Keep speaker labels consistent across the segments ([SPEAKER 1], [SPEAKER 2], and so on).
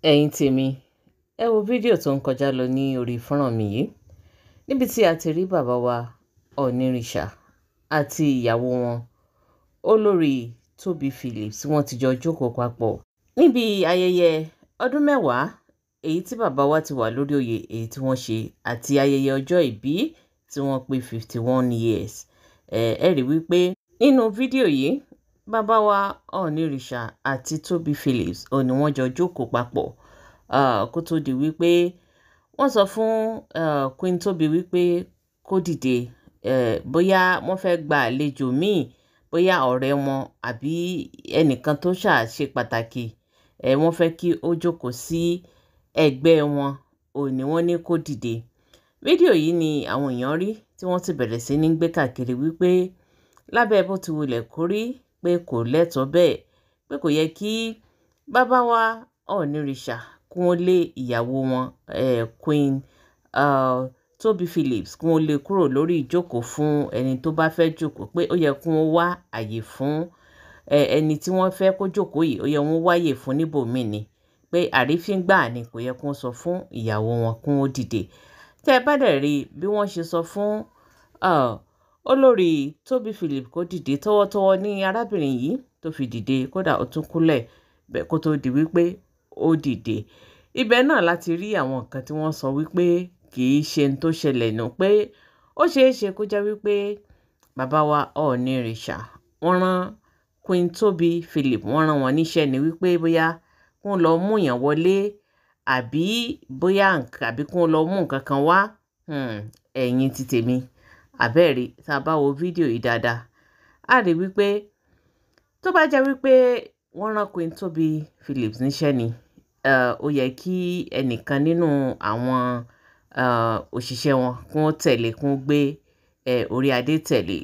[SPEAKER 1] Ẹ̀yin tèmi, ẹ wo fídíò tó ń kọjá lọ ní orí fọ́nrán mi yìí, níbi tí a ti rí bàbá wa Ọ̀nìrìṣà àti ìyàwó wọn olórí Tóbi Phillips tí wọ́n ti jọ jókòó papọ̀ níbi ayẹyẹ ọdún mẹ́wàá èyí tí bàbá wa ti wà lórí oyè èyí tí wọ́n ṣe àti ayẹyẹ ọjọ́ ìbí tí wọ́n pé 51 years. Ẹ rí wípé nínú fídíò yìí bàbá wa Ọ̀nìrìṣà àti Tóbi Phillips ni wọ́n jọ jókòó papọ̀ kó tó di wípé wọ́n sọ fún Queen Tóbi wípé kó dìde, bóyá wọ́n fẹ́ gba àlejò míì, bóyá ọ̀rẹ́ wọn àbí ẹnìkan tó ṣe pàtàkì, wọ́n fẹ́ kí ó jókòó sí ẹgbẹ́ wọn, ni wọ́n ní kó dìde. Fídíò yìí ni àwọn èèyàn rí tí wọ́n ti bẹ̀rẹ̀ sí ní gbé káàkiri wípé lábẹ́ bó ti wulẹ̀ kórí pé kò lẹ́tọ̀ọ́ bẹ́ẹ̀, pé kò yẹ kí bàbá wa Ọ̀nìrìṣà kí wọ́n lé ìyàwó wọn Queen Tóbi Phillips kí wọ́n lé kúrò lórí ìjókòó fún ẹni tó bá fẹ́ jókòó, pé ó yẹ kí wọ́n wá àyè fún ẹni tí wọ́n fẹ́ kó jókòó yìí, ó yẹ wọ́n wáyè fún níbòmíì ni, pé àrífín gbà ni, kò yẹ kí wọ́n sọ fún ìyàwó wọn kí wọ́n dìde. Tẹ́ ẹ bá dẹ̀ rí bí wọ́n ṣe sọ fún olórí Tóbi Phillips kó dìde, tọwọ́tọwọ́ ní arábìnrin yìí tó fi dìde, kódà ó tún kúnlẹ̀ bẹ́ẹ̀ kó tó di wípé ó dìde. Ibẹ̀ náà láti rí àwọn nǹkan tí wọ́n sọ wípé kì í ṣe ohun tó ṣẹlẹ̀ nù, pé ó ṣeé ṣe kó jẹ́ wípé bàbá wa Ọ̀nìrìṣà wọ́n rán Queen Tóbi Phillips, wọ́n rán wọn níṣẹ́ ni wípé bóyá kún lọ mú yàn wọlé àbí bóyá àbí kún lọ mú nǹkan kan wá. Ẹ̀yin ti tèmi, àbẹ́ẹ̀rí tá a bá wo fídíò yìí dáadáa, a rí wípé tó bá jẹ́ wípé wọ́n rán Queen Tóbi Phillips níṣẹ́ ni, ó yẹ kí ẹnìkan nínú àwọn òṣìṣẹ́ wọn kún tẹ̀lé, kún gbé orí adé tẹ̀lé.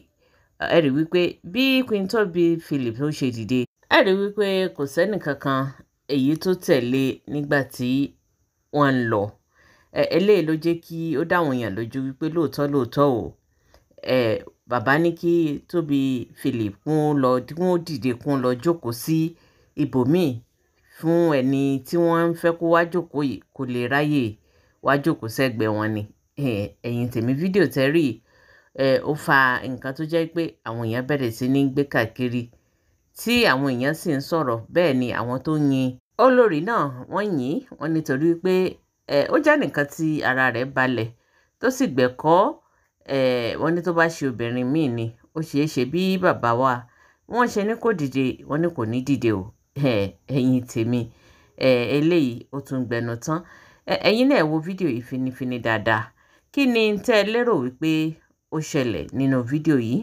[SPEAKER 1] Ẹ rí wípé bí Queen Tóbi Phillips ó ṣe dìde, ẹ rí wípé kò sẹ́nì kankan èyí tó tẹ̀lé nígbà tí wọ́n ń lọ. Eléyìí ló jẹ́ kí ó dá àwọn èèyàn lójú wípé lóòótọ́ o, bàbá ní kí Tóbi Phillips kún dìde, kún lọ jókòó sí ibòmíì fún ẹni tí wọ́n ń fẹ́ kó wá jókòó yìí kó lè ráyè wá jókòó sẹ́gbẹ̀ẹ́ wọn ni. Ẹ̀yin tèmi, fídíò tẹ́ rí ó fa nǹkan tó jẹ́ pé àwọn èèyàn bẹ̀rẹ̀ sí ní gbé káàkiri, tí àwọn èèyàn sì ń sọ̀rọ̀. Bẹ́ẹ̀ ni àwọn tó yin olórí náà wọ́n yìn, wọ́n nítorí pé ó jẹ́ nìkan tí ara rẹ̀ balẹ̀ tó sì gbẹ̀kọ́. Wọ́n ní tó bá ṣe obìnrin míì ni ó ṣeé ṣe bí bàbá wa wọ́n ṣe ní kó dìde, wọ́n ní kò ní dìde o. Ẹ̀yin tèmi, eléyìí ó tún gbẹnu tán. Ẹ̀yin náà wo fídíò yìí finifini dáadáa. Kí ni tẹ́ ẹ lérò wípé ó ṣẹlẹ̀ nínú fídíò yìí?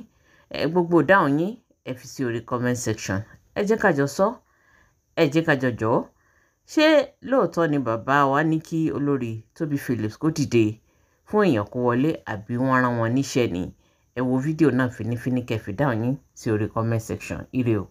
[SPEAKER 1] Gbogbo ìdáhùn yín ẹ fi sí orí comment section. Ẹ jẹ́ ká jọ sọ, ẹ jẹ́ ká jọ jọ́. Ṣé lóòótọ́ ni bàbá wa ní kí olórí Tóbi Phillips kó dìde fún èèyàn kó wọlé, àbí wọ́n rán wọn níṣẹ́ ni? Ẹ wo fídíò náà finifini kẹ́ fi dáhùn yín sí orí comment section. Ire o.